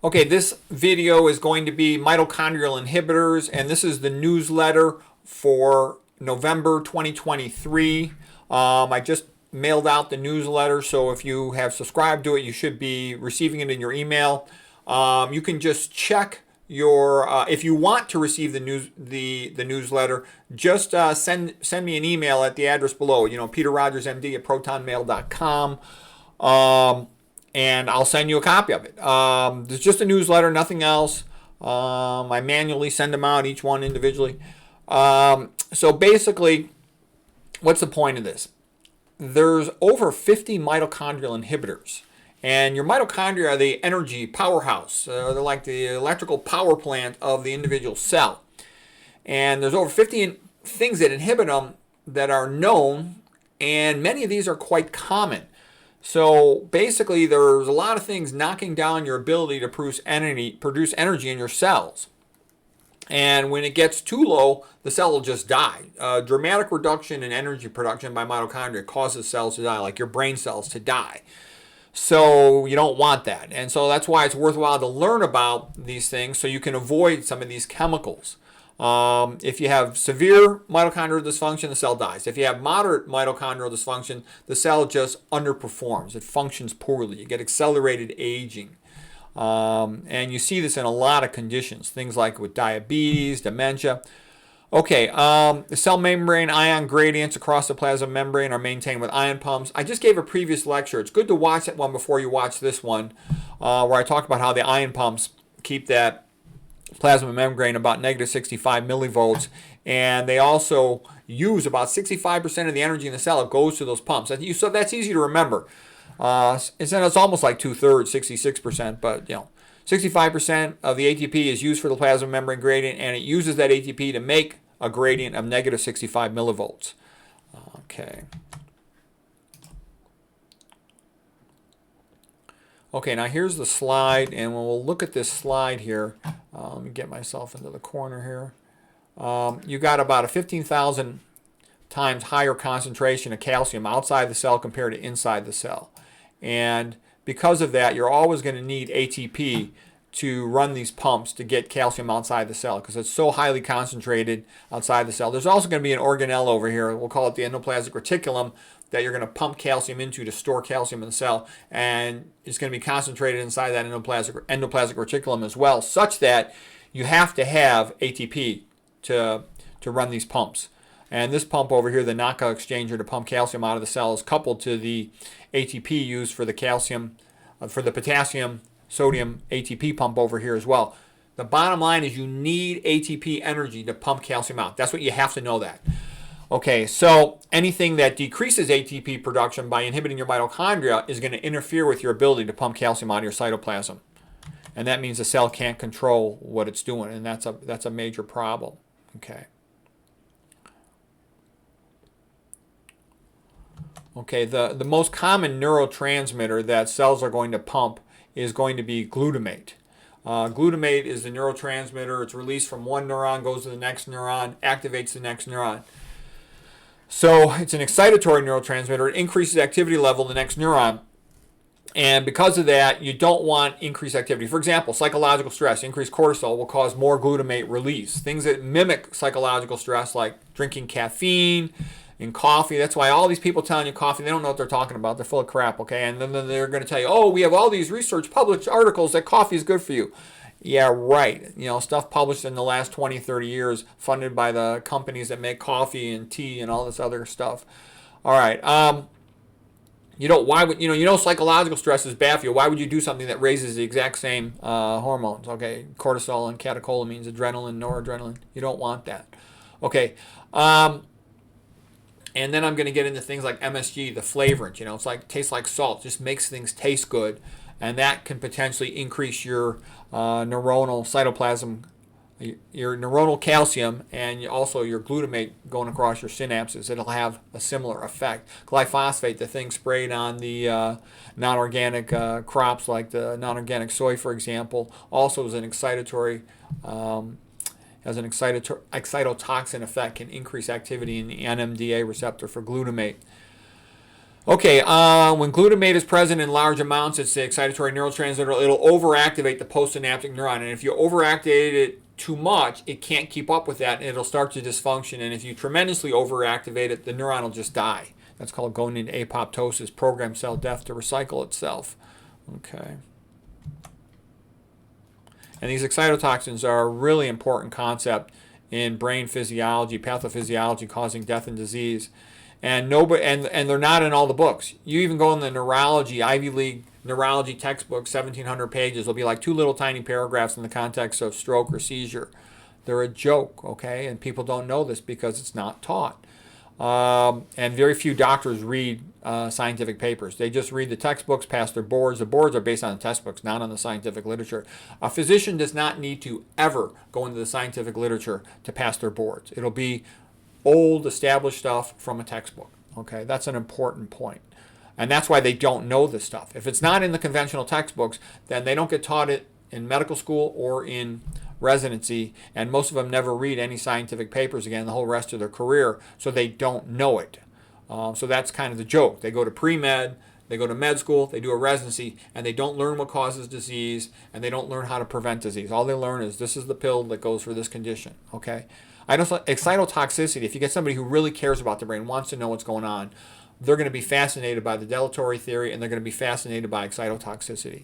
Okay, this video is going to be mitochondrial inhibitors, and this is the newsletter for November 2023. I just mailed out the newsletter, so if you have subscribed to it, you should be receiving it in your email. You can just check your if you want to receive the newsletter, just send me an email at the address below. peterrogersmd@protonmail.com. And I'll send you a copy of it. It's just a newsletter, nothing else. I manually send them out, each one individually. So basically, what's the point of this? There's over 50 mitochondrial inhibitors. And your mitochondria are the energy powerhouse. They're like the electrical power plant of the individual cell. And there's over 50 things that inhibit them that are known, and many of these are quite common. So basically, there's a lot of things knocking down your ability to produce energy in your cells. And when it gets too low, the cell will just die. Dramatic reduction in energy production by mitochondria causes cells to die, like your brain cells to die. So you don't want that. And so that's why it's worthwhile to learn about these things so you can avoid some of these chemicals. If you have severe mitochondrial dysfunction, the cell dies. If you have moderate mitochondrial dysfunction, the cell just underperforms. It functions poorly. You get accelerated aging. And you see this in a lot of conditions, things like with diabetes, dementia. Okay, the cell membrane ion gradients across the plasma membrane are maintained with ion pumps. I just gave a previous lecture. It's good to watch that one before you watch this one, where I talk about how the ion pumps keep that plasma membrane about negative 65 millivolts, and they also use about 65% of the energy in the cell. It goes to those pumps. So that's easy to remember. It's almost like 2/3, 66%, but 65% of the ATP is used for the plasma membrane gradient, and it uses that ATP to make a gradient of negative 65 millivolts. Okay. Okay, now here's the slide, and when we'll look at this slide here, let me get myself into the corner here. You got about a 15,000 times higher concentration of calcium outside the cell compared to inside the cell. And because of that, you're always going to need ATP to run these pumps to get calcium outside the cell because it's so highly concentrated outside the cell. There's also going to be an organelle over here, we'll call it the endoplasmic reticulum, that you're going to pump calcium into to store calcium in the cell, and it's going to be concentrated inside that endoplasmic reticulum as well, such that you have to have ATP to run these pumps. And this pump over here, the knockout exchanger to pump calcium out of the cell, is coupled to the ATP used for the calcium, for the potassium sodium ATP pump over here as well. The bottom line is you need ATP energy to pump calcium out. That's what you have to know that. Okay, so anything that decreases ATP production by inhibiting your mitochondria is going to interfere with your ability to pump calcium out of your cytoplasm. And that means the cell can't control what it's doing, and that's a major problem. Okay. Okay, the most common neurotransmitter that cells are going to pump is going to be glutamate. Glutamate is the neurotransmitter. It's released from one neuron, goes to the next neuron, activates the next neuron. So it's an excitatory neurotransmitter. It increases activity level in the next neuron. And because of that, you don't want increased activity. For example, psychological stress, increased cortisol will cause more glutamate release. Things that mimic psychological stress, like drinking caffeine and coffee. That's why all these people telling you coffee, they don't know what they're talking about. They're full of crap, okay? And then they're going to tell you, oh, we have all these research published articles that coffee is good for you. Yeah, right. Stuff published in the last 20, 30 years, funded by the companies that make coffee and tea and all this other stuff. All right. Why would psychological stress is bad for you? Why would you do something that raises the exact same hormones? Okay, cortisol and catecholamines, adrenaline, noradrenaline. You don't want that. Okay. And then I'm going to get into things like MSG, the flavorant. It's tastes like salt. Just makes things taste good, and that can potentially increase your neuronal cytoplasm, your neuronal calcium, and also your glutamate going across your synapses. It'll have a similar effect. Glyphosate, the thing sprayed on the non-organic crops like the non-organic soy, for example, also is an excitatory. Has an excitotoxin effect, can increase activity in the NMDA receptor for glutamate. Okay, when glutamate is present in large amounts, it's the excitatory neurotransmitter. It'll overactivate the postsynaptic neuron, and if you overactivate it too much, it can't keep up with that, and it'll start to dysfunction. And if you tremendously overactivate it, the neuron will just die. That's called going into apoptosis, programmed cell death to recycle itself. Okay. And these excitotoxins are a really important concept in brain physiology, pathophysiology, causing death and disease. And nobody, and they're not in all the books. You even go in the neurology, Ivy League neurology textbook, 1,700 pages. There'll be like 2 little tiny paragraphs in the context of stroke or seizure. They're a joke, okay? And people don't know this because it's not taught. And very few doctors read scientific papers. They just read the textbooks, pass their boards. The boards are based on the textbooks, not on the scientific literature. A physician does not need to ever go into the scientific literature to pass their boards. It'll be old, established stuff from a textbook. Okay, that's an important point. And that's why they don't know this stuff. If it's not in the conventional textbooks, then they don't get taught it in medical school or in residency, and most of them never read any scientific papers again the whole rest of their career, so they don't know it. So that's kind of the joke. They go to pre-med, they go to med school, they do a residency, and they don't learn what causes disease, and they don't learn how to prevent disease. All they learn is this is the pill that goes for this condition. Okay. I know excitotoxicity, if you get somebody who really cares about the brain, wants to know what's going on, they're going to be fascinated by the dilatory theory, and they're going to be fascinated by excitotoxicity.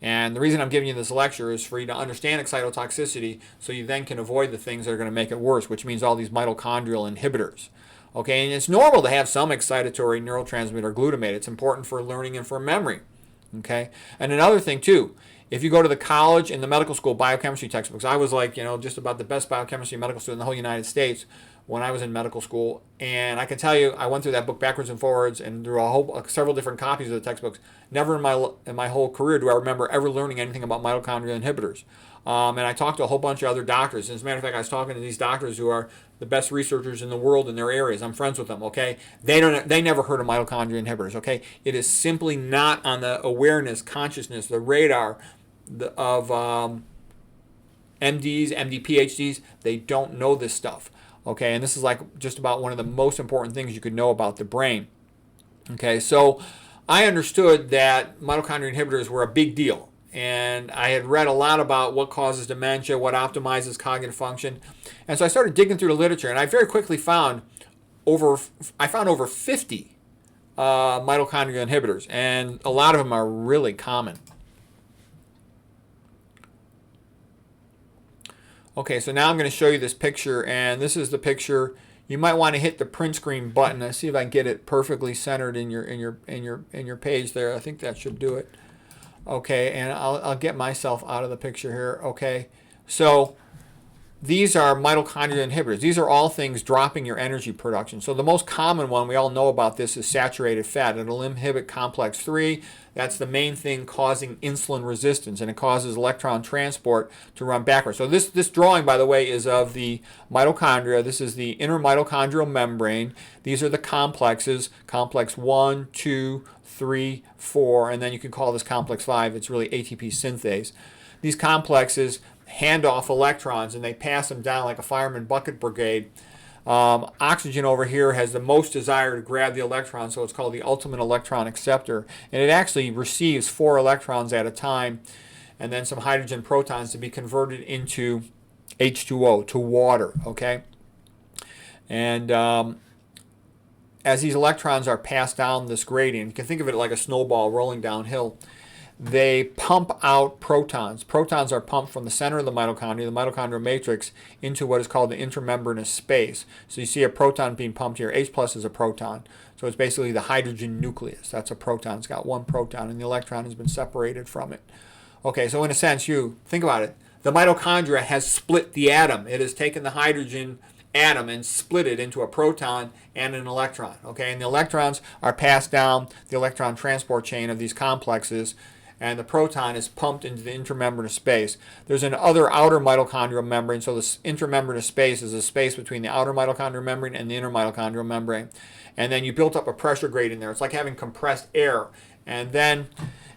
And the reason I'm giving you this lecture is for you to understand excitotoxicity so you then can avoid the things that are going to make it worse, which means all these mitochondrial inhibitors. Okay, and it's normal to have some excitatory neurotransmitter glutamate. It's important for learning and for memory. Okay, and another thing too, if you go to the college and the medical school biochemistry textbooks, I was like, just about the best biochemistry medical student in the whole United States when I was in medical school. And I can tell you, I went through that book backwards and forwards and through several different copies of the textbooks. Never in my whole career do I remember ever learning anything about mitochondrial inhibitors. And I talked to a whole bunch of other doctors. And as a matter of fact, I was talking to these doctors who are the best researchers in the world in their areas. I'm friends with them, okay? They never heard of mitochondrial inhibitors, okay? It is simply not on the awareness, consciousness, the radar of MDs, MD PhDs. They don't know this stuff, okay? And this is like just about one of the most important things you could know about the brain, okay? So I understood that mitochondrial inhibitors were a big deal. And I had read a lot about what causes dementia, what optimizes cognitive function. And so I started digging through the literature, and I very quickly found over 50 mitochondrial inhibitors, and a lot of them are really common. Okay, so now I'm going to show you this picture, and this is the picture. You might want to hit the print screen button. Let's see if I can get it perfectly centered in your page there. I think that should do it. Okay, and I'll get myself out of the picture here. Okay, so these are mitochondrial inhibitors. These are all things dropping your energy production. So the most common one, we all know about this, is saturated fat. It'll inhibit complex 3. That's the main thing causing insulin resistance, and it causes electron transport to run backwards. So this drawing, by the way, is of the mitochondria. This is the inner mitochondrial membrane. These are the complexes, complex 1, 2, 3, 4, and then you can call this complex 5. It's really ATP synthase. These complexes hand off electrons, and they pass them down like a fireman bucket brigade. Oxygen over here has the most desire to grab the electron, so it's called the ultimate electron acceptor. And it actually receives 4 electrons at a time, and then some hydrogen protons to be converted into H2O, to water, okay? And as these electrons are passed down this gradient, you can think of it like a snowball rolling downhill, they pump out protons. Protons are pumped from the center of the mitochondrial matrix, into what is called the intermembranous space. So you see a proton being pumped here. H plus is a proton. So it's basically the hydrogen nucleus. That's a proton. It's got 1 proton, and the electron has been separated from it. Okay, so in a sense, you think about it. The mitochondria has split the atom. It has taken the hydrogen atom and split it into a proton and an electron. Okay, and the electrons are passed down the electron transport chain of these complexes, and the proton is pumped into the intermembranous space. There's an outer mitochondrial membrane, so this intermembranous space is a space between the outer mitochondrial membrane and the inner mitochondrial membrane. And then you built up a pressure gradient there. It's like having compressed air. And then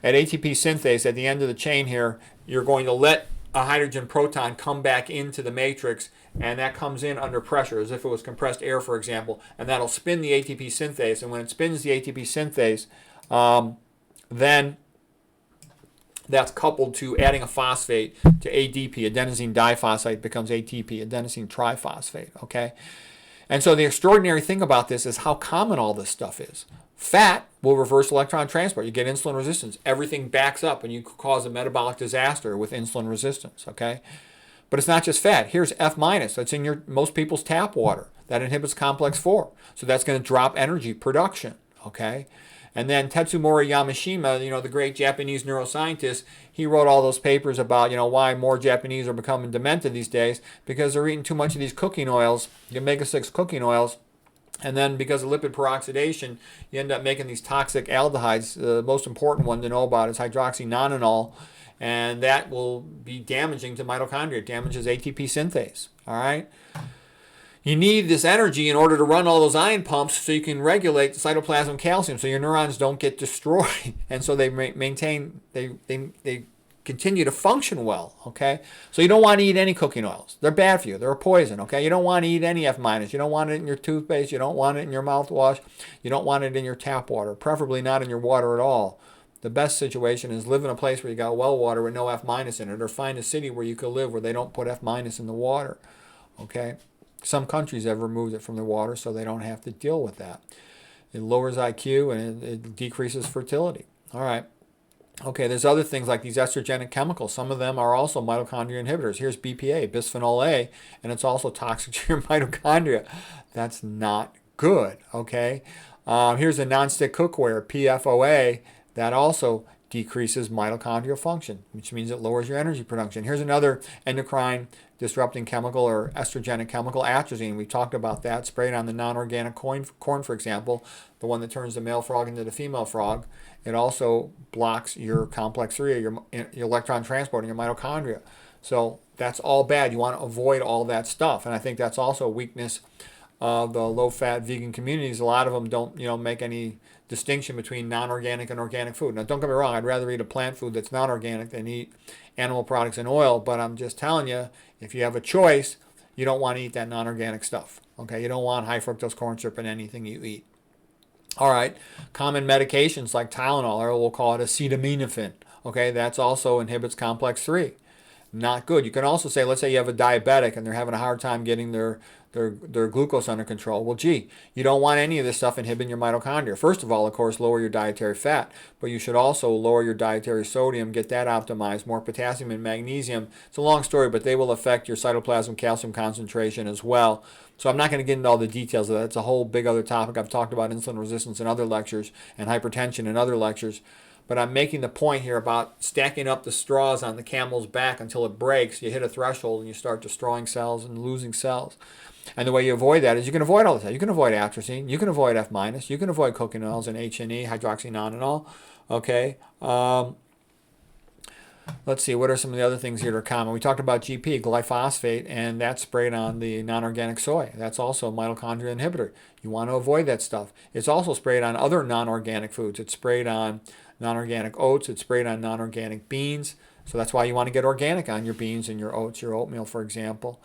at ATP synthase, at the end of the chain here, you're going to let a hydrogen proton come back into the matrix, and that comes in under pressure as if it was compressed air, for example, and that'll spin the ATP synthase. And when it spins the ATP synthase, then that's coupled to adding a phosphate to ADP. Adenosine diphosphate becomes ATP, adenosine triphosphate, okay? And so the extraordinary thing about this is how common all this stuff is. Fat will reverse electron transport. You get insulin resistance. Everything backs up, and you cause a metabolic disaster with insulin resistance, okay? But it's not just fat. Here's F minus. That's in most people's tap water. That inhibits complex 4. So that's going to drop energy production, okay? And then Tetsumori Yamashima, the great Japanese neuroscientist, he wrote all those papers about, why more Japanese are becoming demented these days because they're eating too much of these cooking oils, the omega-6 cooking oils. And then because of lipid peroxidation, you end up making these toxic aldehydes. The most important one to know about is hydroxynonenal, and that will be damaging to mitochondria. It damages ATP synthase, all right? You need this energy in order to run all those ion pumps so you can regulate the cytoplasmic calcium so your neurons don't get destroyed. And so they maintain, they continue to function well, okay? So you don't want to eat any cooking oils. They're bad for you. They're a poison, okay? You don't want to eat any F minus. You don't want it in your toothpaste. You don't want it in your mouthwash. You don't want it in your tap water, preferably not in your water at all. The best situation is live in a place where you got well water with no F minus in it, or find a city where you could live where they don't put F minus in the water, okay? Some countries have removed it from their water so they don't have to deal with that. It lowers IQ and it decreases fertility. All right. Okay, there's other things like these estrogenic chemicals. Some of them are also mitochondria inhibitors. Here's BPA, bisphenol A, and it's also toxic to your mitochondria. That's not good, okay? Here's a nonstick cookware, PFOA, that also decreases mitochondrial function, which means it lowers your energy production. Here's another endocrine disrupting chemical or estrogenic chemical, atrazine. We talked about that, sprayed on the non-organic corn, for example, the one that turns the male frog into the female frog. It also blocks your complex 3, your electron transport in your mitochondria. So that's all bad. You want to avoid all that stuff. And I think that's also a weakness of the low-fat vegan communities. A lot of them don't, make any distinction between non-organic and organic food. Now, don't get me wrong. I'd rather eat a plant food that's not organic than eat animal products and oil. But I'm just telling you, if you have a choice, you don't want to eat that non-organic stuff. Okay, you don't want high fructose corn syrup in anything you eat. All right, common medications like Tylenol, or we'll call it acetaminophen. Okay, that's also inhibits complex 3. Not good. You can also say, let's say you have a diabetic and they're having a hard time getting their glucose under control. Well, gee, you don't want any of this stuff inhibiting your mitochondria. First of all, of course, lower your dietary fat, but you should also lower your dietary sodium, get that optimized, more potassium and magnesium. It's a long story, but they will affect your cytoplasmic calcium concentration as well. So I'm not going to get into all the details of that. It's a whole big other topic. I've talked about insulin resistance in other lectures and hypertension in other lectures. But I'm making the point here about stacking up the straws on the camel's back until it breaks. You hit a threshold and you start destroying cells and losing cells. And the way you avoid that is you can avoid all this. You can avoid atrazine. You can avoid F minus. You can avoid cooking oils and H&E, hydroxynonenal. Okay. Let's see, what are some of the other things here that are common? We talked about GP, glyphosate, and that's sprayed on the non-organic soy. That's also a mitochondria inhibitor. You want to avoid that stuff. It's also sprayed on other non-organic foods. It's sprayed on non-organic oats. It's sprayed on non-organic beans. So that's why you want to get organic on your beans and your oats, your oatmeal, for example.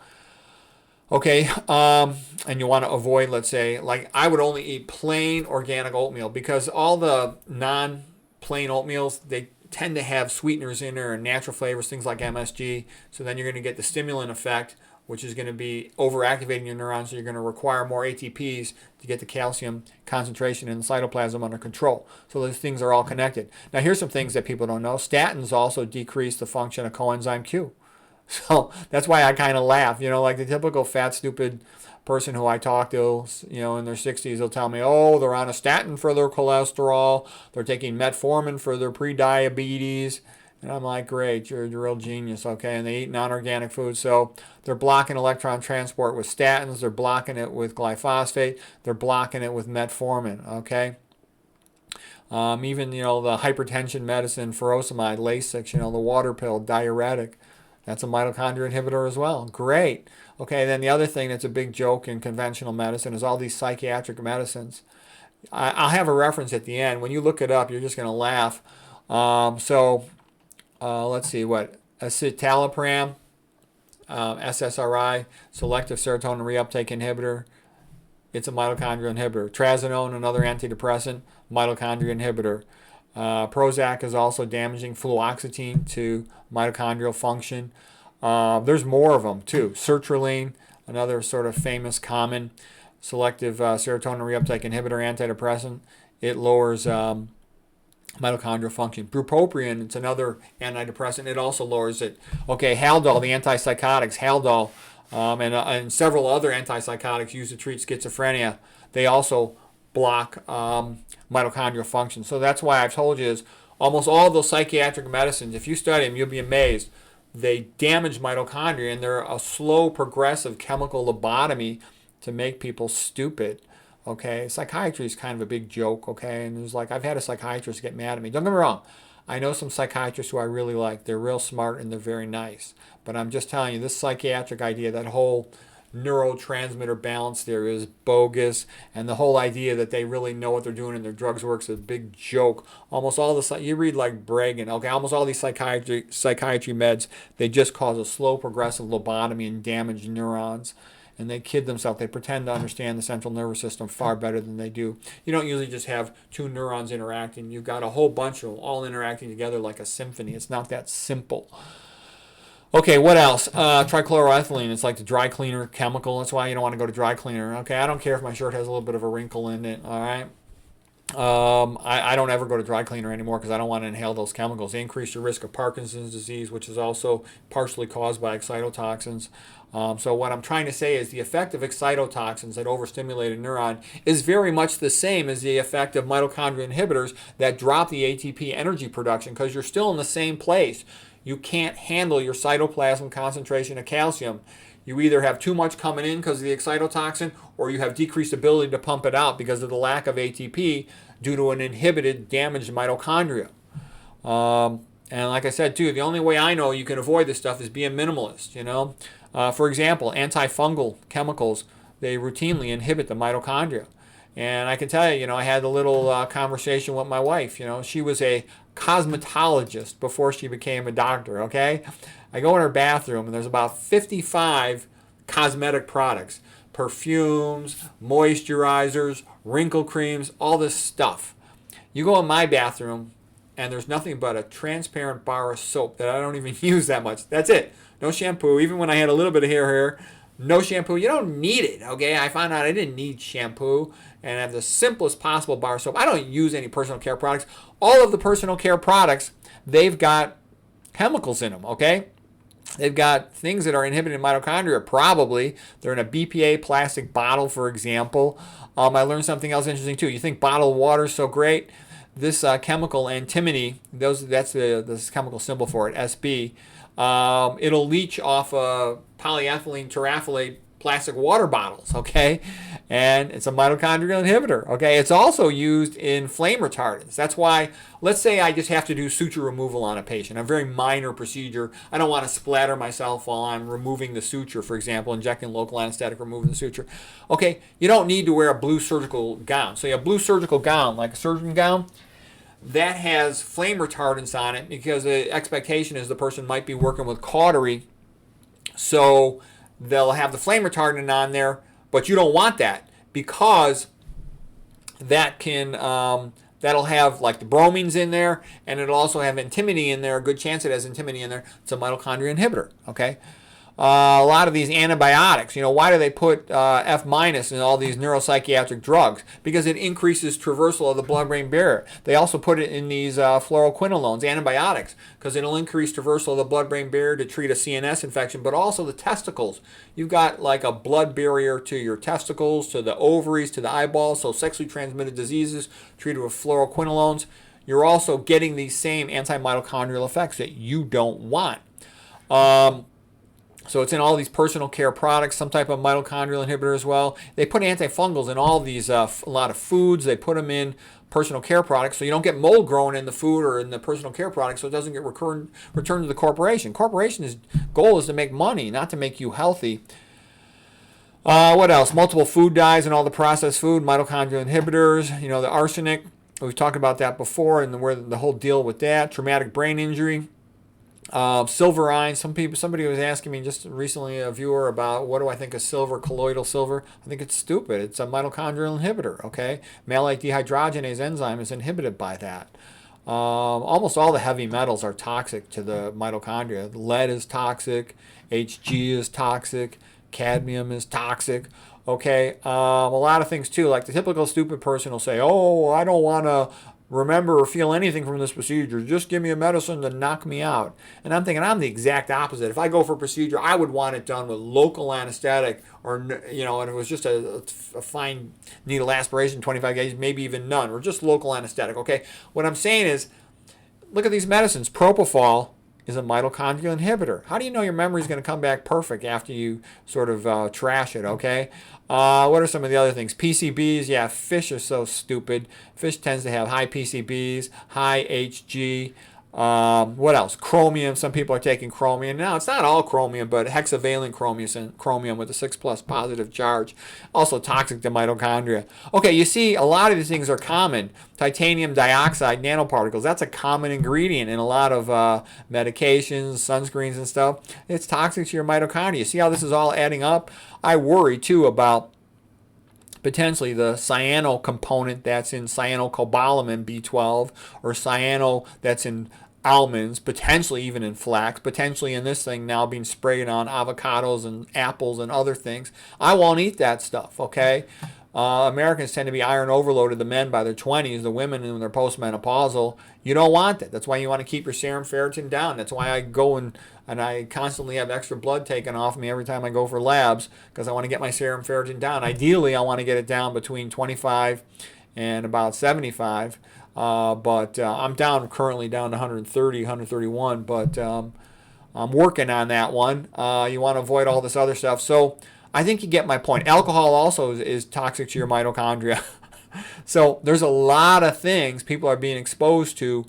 Okay, and you want to avoid, let's say, like I would only eat plain organic oatmeal because all the non-plain oatmeals, they tend to have sweeteners in there and natural flavors, things like MSG. So then you're going to get the stimulant effect, which is going to be overactivating your neurons. So you're going to require more ATPs to get the calcium concentration in the cytoplasm under control. So those things are all connected. Now here's some things that people don't know. Statins also decrease the function of coenzyme Q. So that's why I kind of laugh. Like the typical fat, stupid person who I talk to, in their 60s, they'll tell me, oh, they're on a statin for their cholesterol. They're taking metformin for their pre-diabetes. And I'm like, great, you're a real genius, okay? And they eat non-organic food. So they're blocking electron transport with statins. They're blocking it with glyphosate. They're blocking it with metformin, okay? Even, the hypertension medicine, furosemide, Lasix, the water pill, diuretic. That's a mitochondria inhibitor as well. Great. Okay, then the other thing that's a big joke in conventional medicine is all these psychiatric medicines. I'll have a reference at the end. When you look it up, you're just going to laugh. Let's see what Escitalopram, SSRI, selective serotonin reuptake inhibitor. It's a mitochondrial inhibitor. Trazodone, another antidepressant, mitochondrial inhibitor. Prozac is also damaging. Fluoxetine to mitochondrial function. There's more of them too. Sertraline, another sort of famous common selective serotonin reuptake inhibitor antidepressant. It lowers mitochondrial function. Bupropion, it's another antidepressant. It also lowers it. Okay, Haldol, the antipsychotics. Haldol and several other antipsychotics used to treat schizophrenia. They also block mitochondrial function. So that's why I've told you is almost all those psychiatric medicines, if you study them, you'll be amazed. They damage mitochondria, and they're a slow, progressive chemical lobotomy to make people stupid. Okay, psychiatry is kind of a big joke. Okay, and there's like I've had a psychiatrist get mad at me. Don't get me wrong. I know some psychiatrists who I really like. They're real smart and they're very nice. But I'm just telling you, this psychiatric idea, that whole neurotransmitter balance theory is bogus, and the whole idea that they really know what they're doing and their drugs work is a big joke. Almost all the you read like Bregan, okay, almost all these psychiatry meds, they just cause a slow progressive lobotomy and damage neurons. And they kid themselves. They pretend to understand the central nervous system far better than they do. You don't usually just have two neurons interacting. You've got a whole bunch of them all interacting together like a symphony. It's not that simple. Okay, what else? Trichloroethylene. It's like the dry cleaner chemical. That's why you don't want to go to dry cleaner. Okay, I don't care if my shirt has a little bit of a wrinkle in it. All right. I don't ever go to dry cleaner anymore because I don't want to inhale those chemicals. They increase your risk of Parkinson's disease, which is also partially caused by excitotoxins. So what I'm trying to say is the effect of excitotoxins that overstimulate a neuron is very much the same as the effect of mitochondrial inhibitors that drop the ATP energy production, because you're still in the same place. You can't handle your cytoplasm concentration of calcium. You either have too much coming in because of the excitotoxin, or you have decreased ability to pump it out because of the lack of ATP due to an inhibited, damaged mitochondria. And like I said, too, the only way I know you can avoid this stuff is being minimalist, you know. For example, antifungal chemicals, they routinely inhibit the mitochondria. And I can tell you, you know, I had a little conversation with my wife. You know, she was a cosmetologist before she became a doctor, okay? I go in her bathroom, and there's about 55 cosmetic products. Perfumes, moisturizers, wrinkle creams, all this stuff. You go in my bathroom, and there's nothing but a transparent bar of soap that I don't even use that much. That's it. No shampoo. Even when I had a little bit of hair here, no shampoo. You don't need it, okay? I found out I didn't need shampoo, and I have the simplest possible bar of soap. I don't use any personal care products. All of the personal care products, they've got chemicals in them, okay? They've got things that are inhibiting mitochondria, probably. They're in a BPA plastic bottle, for example. I learned something else interesting, too. You think bottled water is so great? This chemical, antimony, that's the chemical symbol for it, SB. It'll leach off polyethylene terephthalate plastic water bottles, okay? And it's a mitochondrial inhibitor, okay? It's also used in flame retardants. That's why, let's say I just have to do suture removal on a patient, a very minor procedure. I don't want to splatter myself while I'm removing the suture, for example, injecting local anesthetic, removing the suture. Okay, you don't need to wear a blue surgical gown. So you have a blue surgical gown, like a surgeon gown, that has flame retardants on it because the expectation is the person might be working with cautery, so they'll have the flame retardant on there, but you don't want that because that can that'll have like the bromines in there, and it'll also have antimony in there. A good chance it has antimony in there. It's a mitochondria inhibitor. Okay. A lot of these antibiotics, you know, why do they put F- in all these neuropsychiatric drugs? Because it increases traversal of the blood-brain barrier. They also put it in these fluoroquinolones, antibiotics, because it'll increase traversal of the blood-brain barrier to treat a CNS infection, but also the testicles. You've got like a blood barrier to your testicles, to the ovaries, to the eyeballs, so sexually transmitted diseases treated with fluoroquinolones. You're also getting these same anti-mitochondrial effects that you don't want. So it's in all these personal care products, some type of mitochondrial inhibitor as well. They put antifungals in all these, a lot of foods. They put them in personal care products so you don't get mold growing in the food or in the personal care products, so it doesn't get returned to the corporation. Corporation's goal is to make money, not to make you healthy. What else? Multiple food dyes and all the processed food, mitochondrial inhibitors, you know, the arsenic. We've talked about that before and where the whole deal with that. Traumatic brain injury. Silver iron. Somebody was asking me just recently, a viewer, about what do I think of silver, colloidal silver. I think it's stupid. It's a mitochondrial inhibitor. Okay, malate dehydrogenase enzyme is inhibited by that. Almost all the heavy metals are toxic to the mitochondria. Lead is toxic. Hg is toxic. Cadmium is toxic. Okay, a lot of things too. Like the typical stupid person will say, "Oh, I don't want to remember or feel anything from this procedure. Just give me a medicine to knock me out." And I'm thinking I'm the exact opposite. If I go for a procedure, I would want it done with local anesthetic, or you know, and it was just a fine needle aspiration, 25 gauges, maybe even none, or just local anesthetic. Okay, what I'm saying is, look at these medicines. Propofol is a mitochondrial inhibitor. How do you know your memory is going to come back perfect after you sort of trash it, okay? What are some of the other things? PCBs, yeah, fish are so stupid. Fish tends to have high PCBs, high Hg. What else? Chromium. Some people are taking chromium. Now, it's not all chromium, but hexavalent chromium with a 6 plus positive charge. Also toxic to mitochondria. Okay, you see, a lot of these things are common. Titanium dioxide nanoparticles, that's a common ingredient in a lot of medications, sunscreens, and stuff. It's toxic to your mitochondria. See how this is all adding up? I worry, too, about potentially the cyano component that's in cyanocobalamin B12, or cyano that's in almonds, potentially even in flax, potentially in this thing now being sprayed on avocados and apples and other things. I won't eat that stuff, okay? Americans tend to be iron overloaded, the men by their 20s, the women when they're postmenopausal. You don't want that. That's why you want to keep your serum ferritin down. That's why I go and I constantly have extra blood taken off me every time I go for labs, because I want to get my serum ferritin down. Ideally, I want to get it down between 25 and about 75. But I'm currently down to 130, 131, but I'm working on that one. You want to avoid all this other stuff. So I think you get my point. Alcohol also is toxic to your mitochondria. So there's a lot of things people are being exposed to.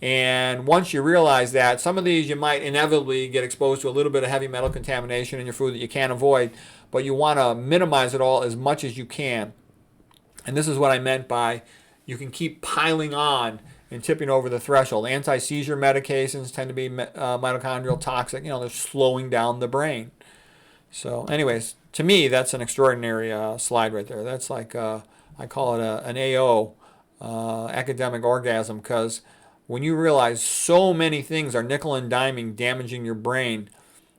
And once you realize that, some of these you might inevitably get exposed to a little bit of heavy metal contamination in your food that you can't avoid, but you want to minimize it all as much as you can. And this is what I meant by you can keep piling on and tipping over the threshold. Anti-seizure medications tend to be mitochondrial toxic. You know, they're slowing down the brain. So anyways, to me, that's an extraordinary slide right there. That's like, I call it an AO, academic orgasm, because when you realize so many things are nickel and diming, damaging your brain,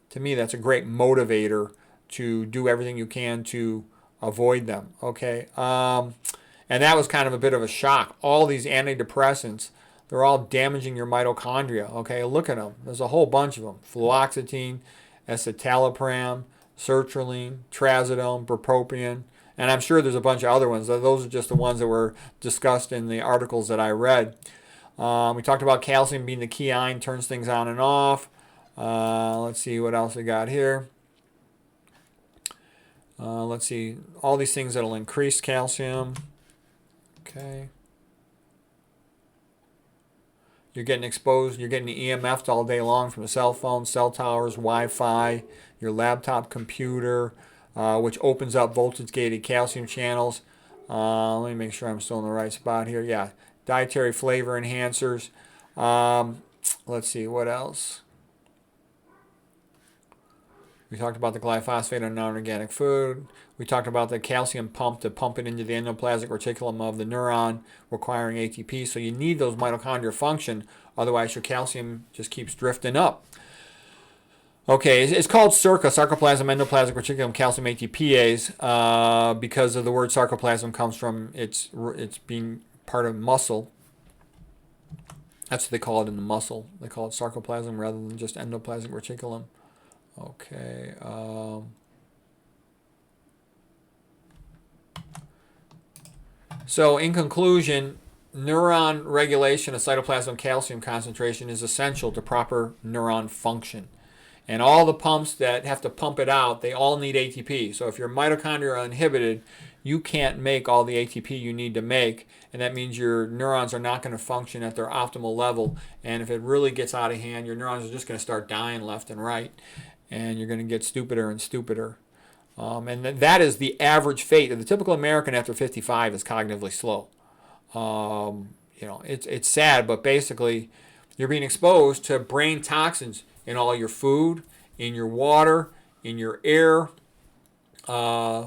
to me, that's a great motivator to do everything you can to avoid them, okay? And that was kind of a bit of a shock. All these antidepressants, they're all damaging your mitochondria, okay? Look at them. There's a whole bunch of them. Fluoxetine, escitalopram, sertraline, trazodone, bupropion, and I'm sure there's a bunch of other ones. Those are just the ones that were discussed in the articles that I read. We talked about calcium being the key ion, turns things on and off. Let's see what else we got here. Let's see, all these things that'll increase calcium. Okay. You're getting exposed, you're getting EMF'd all day long from the cell phone, cell towers, Wi-Fi, your laptop computer, which opens up voltage-gated calcium channels. Let me make sure I'm still in the right spot here. Yeah, dietary flavor enhancers. Let's see, what else? We talked about the glyphosate on non-organic food. We talked about the calcium pump to pump it into the endoplasmic reticulum of the neuron, requiring ATP. So you need those mitochondria function, otherwise your calcium just keeps drifting up. Okay, it's called SERCA, sarcoplasm endoplasmic reticulum calcium ATPase, because of the word sarcoplasm comes from it's being part of muscle. That's what they call it in the muscle. They call it sarcoplasm rather than just endoplasmic reticulum. Okay. So in conclusion, neuron regulation of cytoplasmic calcium concentration is essential to proper neuron function. And all the pumps that have to pump it out, they all need ATP. So if your mitochondria are inhibited, you can't make all the ATP you need to make, and that means your neurons are not going to function at their optimal level. And if it really gets out of hand, your neurons are just going to start dying left and right, and you're going to get stupider and stupider. And that is the average fate of the typical American after 55 is cognitively slow. You know, it's sad, but basically You're being exposed to brain toxins in all your food, in your water, in your air, uh,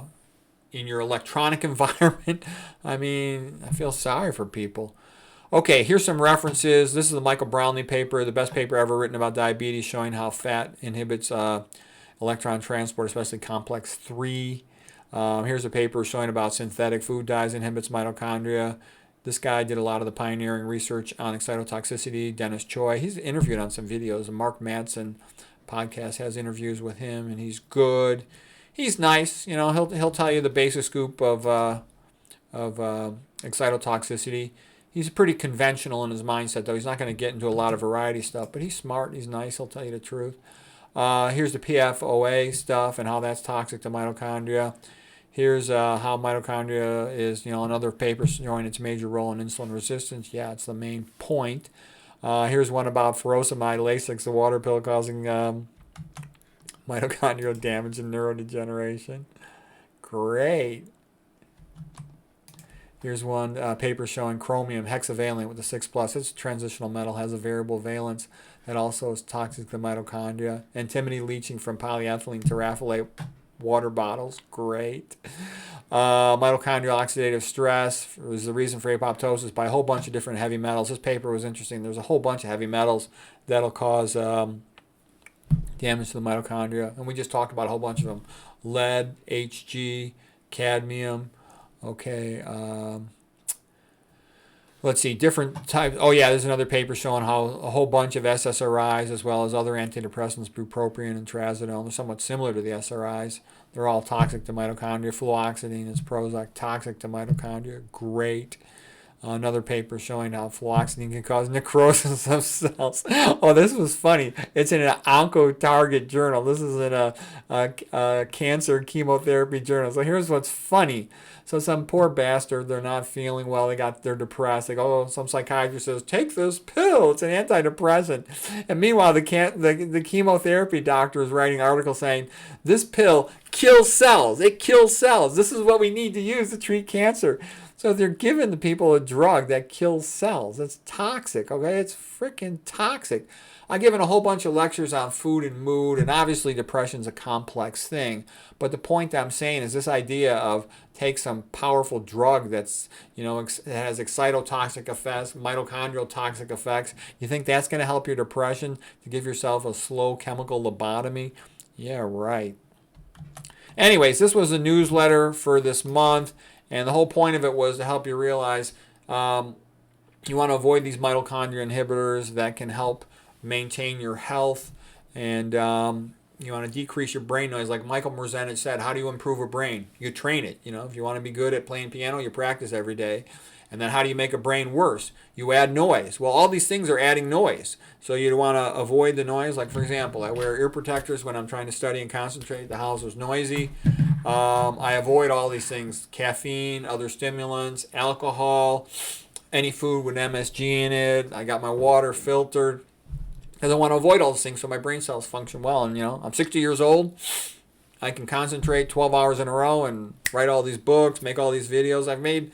in your electronic environment. I mean, I feel sorry for people. Okay, here's some references. This is the Michael Brownlee paper, the best paper ever written about diabetes, showing how fat inhibits electron transport, especially complex 3. Here's a paper showing about synthetic food dyes inhibits mitochondria. This guy did a lot of the pioneering research on excitotoxicity. Dennis Choi, he's interviewed on some videos. The Mark Madsen podcast has interviews with him, and he's good. He's nice. You know, he'll tell you the basic scoop of excitotoxicity. He's pretty conventional in his mindset, though. He's not going to get into a lot of variety stuff, but he's smart. He's nice. He'll tell you the truth. Here's the PFOA stuff and how that's toxic to mitochondria. Here's how mitochondria is, another paper showing its major role in insulin resistance. Yeah, it's the main point. Here's one about furosemide Lasix, the water pill causing mitochondrial damage and neurodegeneration. Great. Here's one paper showing chromium hexavalent with the 6+. It's a transitional metal, has a variable valence that also is toxic to mitochondria. Antimony leaching from polyethylene terephthalate water bottles. Great. Mitochondrial oxidative stress was the reason for apoptosis by a whole bunch of different heavy metals. This paper was interesting. There's a whole bunch of heavy metals that'll cause damage to the mitochondria. And we just talked about a whole bunch of them. Lead, Hg, cadmium. Okay, let's see, different types. Oh yeah, there's another paper showing how a whole bunch of SSRIs as well as other antidepressants, bupropion and trazodone, they're somewhat similar to the SRIs. They're all toxic to mitochondria. Fluoxetine is Prozac, toxic to mitochondria. Great. Another paper showing how fluoxetine can cause necrosis of cells. Oh, this was funny. It's in an onco-target journal. This is in a cancer chemotherapy journal. So here's what's funny. So some poor bastard, they're not feeling well. They're depressed. They go, oh, some psychiatrist says, take this pill. It's an antidepressant. And meanwhile, the chemotherapy doctor is writing articles saying, this pill kills cells. It kills cells. This is what we need to use to treat cancer. So they're giving the people a drug that kills cells. It's toxic, okay? It's freaking toxic. I've given a whole bunch of lectures on food and mood, and obviously depression's a complex thing. But the point I'm saying is this idea of take some powerful drug that's, that has excitotoxic effects, mitochondrial toxic effects. You think that's going to help your depression to give yourself a slow chemical lobotomy? Yeah, right. Anyways, this was a newsletter for this month. And the whole point of it was to help you realize you want to avoid these mitochondria inhibitors that can help maintain your health. And you want to decrease your brain noise. Like Michael Merzenich said, how do you improve a brain? You train it. If you want to be good at playing piano, you practice every day. And then how do you make a brain worse? You add noise. Well, all these things are adding noise. So you want to avoid the noise. Like, for example, I wear ear protectors when I'm trying to study and concentrate. The house is noisy. I avoid all these things. Caffeine, other stimulants, alcohol, any food with MSG in it. I got my water filtered. Because I want to avoid all these things so my brain cells function well. And, I'm 60 years old. I can concentrate 12 hours in a row and write all these books, make all these videos. I've made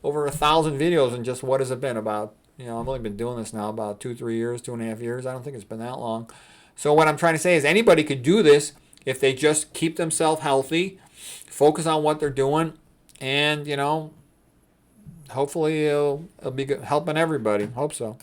over 1,000 videos in just, what has it been, about, I've only been doing this now about 2-3 years, 2.5 years. I don't think it's been that long. So what I'm trying to say is anybody could do this if they just keep themselves healthy, focus on what they're doing, and, hopefully it'll be helping everybody. Hope so.